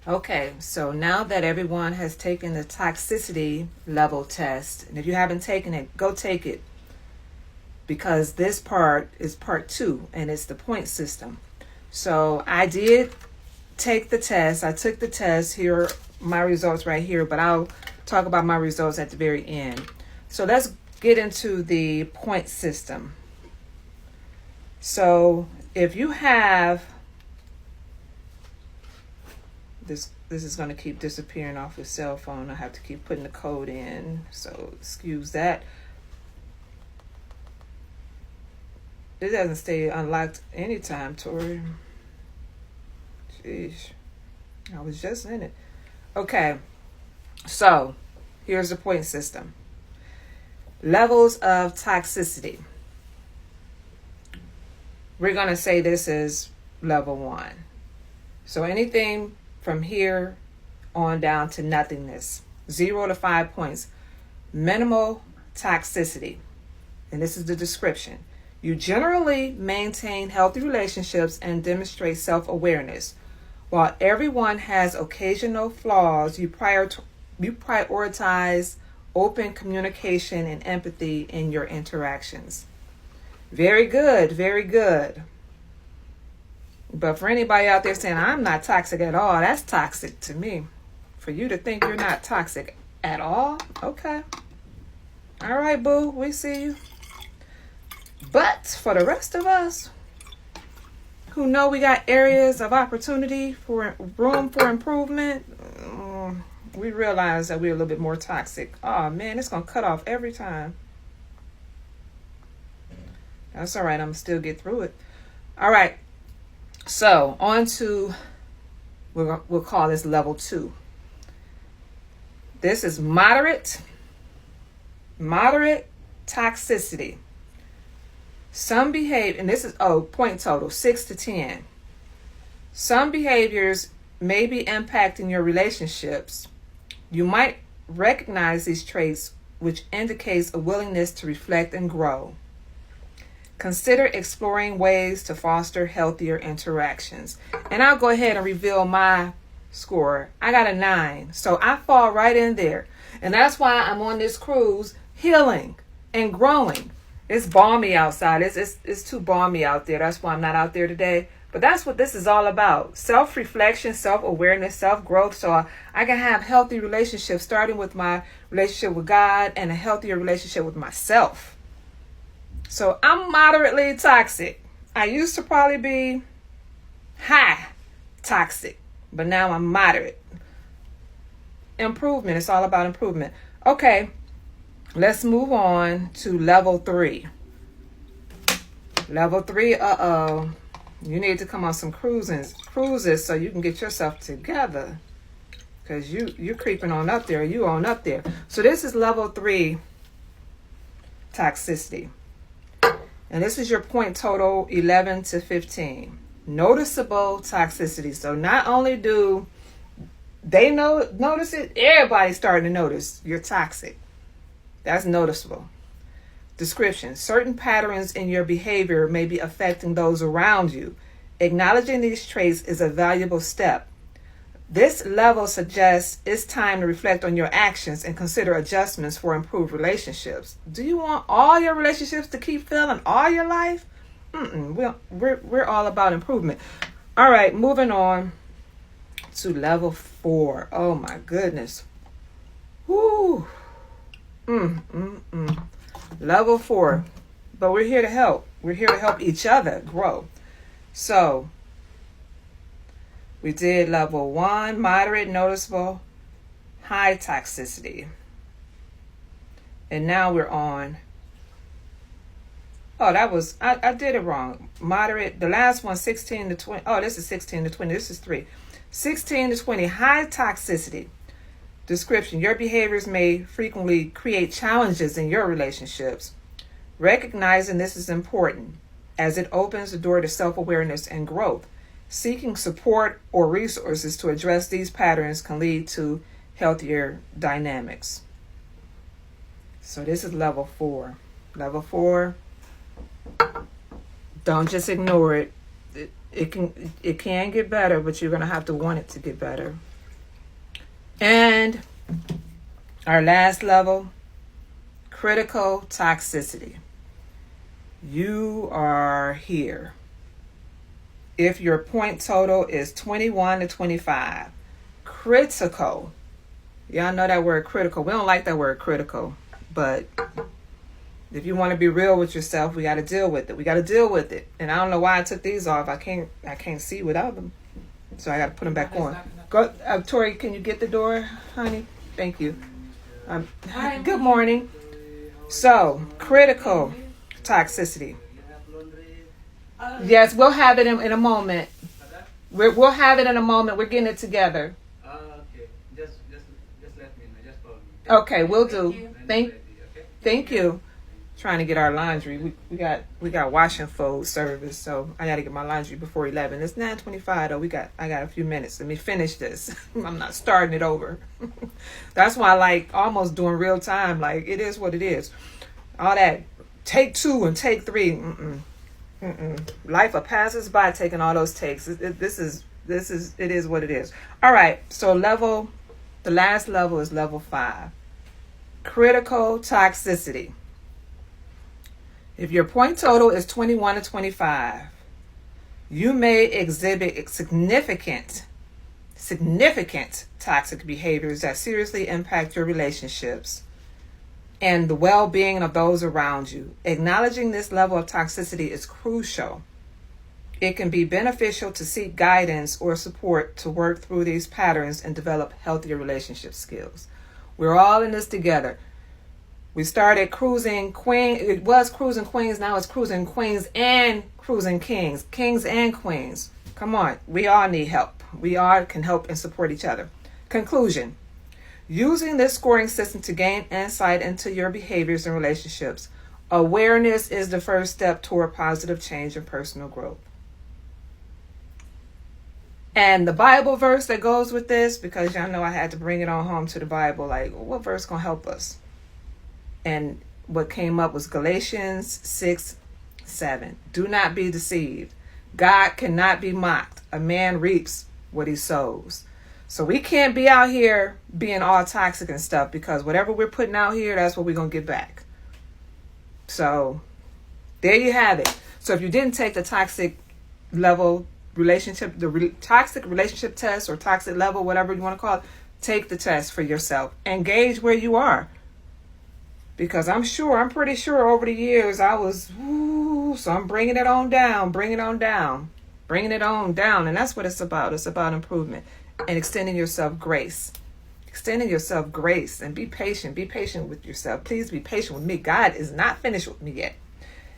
Okay, so now that everyone has taken the toxicity level test, and if you haven't taken it, go take it, because this part is part 2 and it's the point system. So I did take the test. I took the test. Here are my results right here, but I'll talk about my results at the very end. So let's get into the point system. So if you have this is going to keep disappearing off your cell phone. I have to keep putting the code in, so excuse that. It doesn't stay unlocked anytime, Tori. Jeez, I was just in it. Okay, so here's the point system. Levels of toxicity. We're going to say this is level 1. So anything from here on down to nothingness. 0 to 5 points. Minimal toxicity. And this is the description. You generally maintain healthy relationships and demonstrate self-awareness. While everyone has occasional flaws, you prioritize open communication and empathy in your interactions. Very good, very good. But for anybody out there saying, I'm not toxic at all, that's toxic to me. For you to think you're not toxic at all, okay. All right, boo, we see you. But for the rest of us who know we got areas of opportunity for room for improvement, we realize that we're a little bit more toxic. Oh, man, it's going to cut off every time. That's all right. I'm going to still get through it. All right. So on to, we'll call this level 2. This is moderate toxicity. Some behavior, and this is, point total, 6 to 10. Some behaviors may be impacting your relationships. You might recognize these traits, which indicates a willingness to reflect and grow. Consider exploring ways to foster healthier interactions. And I'll go ahead and reveal my score. I got a 9. So I fall right in there. And that's why I'm on this cruise, healing and growing. It's balmy outside. It's too balmy out there. That's why I'm not out there today. But that's what this is all about. Self-reflection, self-awareness, self-growth. So I can have healthy relationships, starting with my relationship with God and a healthier relationship with myself. So I'm moderately toxic. I used to probably be high toxic, but now I'm moderate. Improvement. It's all about improvement. Okay, let's move on to level 3. Level 3, you need to come on some cruises so you can get yourself together, because you're creeping on up there. You on up there. So this is level 3 toxicity. And this is your point total, 11 to 15. Noticeable toxicity. So not only do they notice it, everybody's starting to notice you're toxic. That's noticeable. Description. Certain patterns in your behavior may be affecting those around you. Acknowledging these traits is a valuable step. This level suggests it's time to reflect on your actions and consider adjustments for improved relationships. Do you want all your relationships to keep failing all your life? We're all about improvement. All right, moving on to level 4. Oh my goodness. Whoo. Level 4. But we're here to help. We're here to help each other grow. So we did level 1, moderate, noticeable, high toxicity. And now we're on, I did it wrong. Moderate, the last one, 16 to 20. Oh, this is 16 to 20. This is 3. 16 to 20, high toxicity. Description. Your behaviors may frequently create challenges in your relationships. Recognizing this is important, as it opens the door to self-awareness and growth. Seeking support or resources to address these patterns can lead to healthier dynamics. So this is level 4. Level 4, don't just ignore it. It can get better, but you're going to have to want it to get better. And our last level, critical toxicity. You are here. If your point total is 21 to 25, critical. Y'all know that word critical. We don't like that word critical, but if you want to be real with yourself, we got to deal with it. We got to deal with it. And I don't know why I took these off. I can't see without them, so I got to put them back on. Go, Tori. Can you get the door, honey? Thank you. Good morning. So, critical toxicity. Yes, we'll have it in a moment. We'll have it in a moment. We're getting it together. Okay. Just let me know. Just call me. Okay, we'll do. Thank you. Trying to get our laundry. We got wash and fold service, so I got to get my laundry before 11. It's 9:25 though. I got a few minutes. Let me finish this. I'm not starting it over. That's why I like almost doing real time. Like, it is what it is. All that take 2 and take 3. Life passes by taking all those takes. It is what it is. All right. So the last level is level 5. Critical toxicity. If your point total is 21 to 25, you may exhibit significant toxic behaviors that seriously impact your relationships and the well-being of those around you. Acknowledging this level of toxicity is crucial. It can be beneficial to seek guidance or support to work through these patterns and develop healthier relationship skills. We're all in this together. We started cruising queen. It was cruising queens. Now it's cruising queens and cruising kings. Kings and queens. Come on. We all need help. We all can help and support each other. Conclusion. Using this scoring system to gain insight into your behaviors and relationships, awareness is the first step toward positive change and personal growth. And the Bible verse that goes with this, because y'all know I had to bring it on home to the Bible, like, what verse gonna help us? And what came up was Galatians 6:7. Do not be deceived. God cannot be mocked. A man reaps what he sows. So we can't be out here being all toxic and stuff, because whatever we're putting out here, that's what we're going to get back. So there you have it. So if you didn't take the toxic level relationship, toxic relationship test or toxic level, whatever you want to call it, take the test for yourself and gauge where you are. Because I'm pretty sure over the years I was, so I'm bringing it on down. And that's what it's about. It's about improvement and extending yourself grace. And be patient. Be patient with yourself. Please be patient with me. God is not finished with me yet.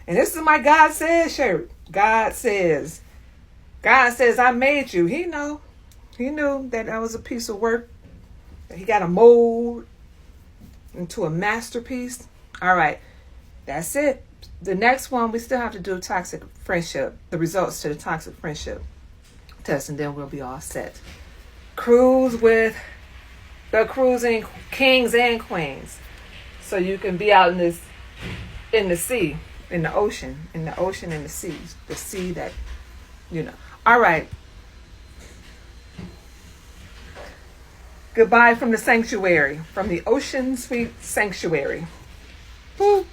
And this is my God says shirt. God says, I made you. He knew that was a piece of work. That he got a mold into a masterpiece. All right, that's it. The next one, we still have to do toxic friendship, the results to the toxic friendship test, and then we'll be all set. Cruise with the cruising kings and queens, so you can be out in the sea, in the ocean, and the sea that, All right. Goodbye from the sanctuary, from the ocean sweet sanctuary. Woo.